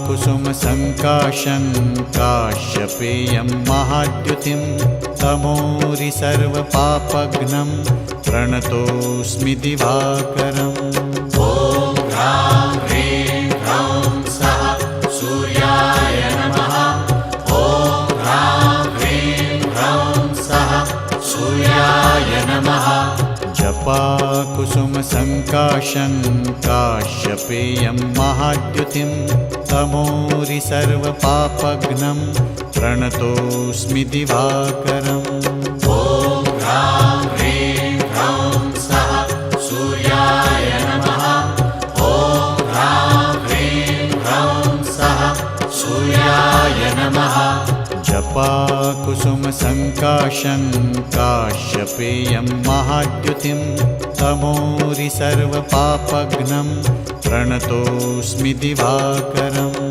जपाकुसुमसङ्काशं काश्यपेयं महाद्युतिं तमोरि सर्वपापघ्नं प्रणतोऽस्मि दिवाकरम्। ॐ ह्रां ह्रीं ह्रौं सः सूर्याय नमः। ॐ ह्रां ह्रीं ह्रौं सः सूर्याय नमः। जपाकुसुमसङ्काशं काश्यपेयं महाद्युतिं तमोरि सर्वपापघ्नं प्रणतोऽस्मि दिवाकरम्। ॐ ह्रां ह्रीं ह्रौं सः सूर्याय नमः। ॐ ह्रां ह्रीं ह्रौं सः सूर्याय नमः। जपाकुसुमसङ्काशं काश्यपेयं महाद्युतिं तमोरि सर्वपापघ्नं प्रणतोऽस्मि दिवाकरम्।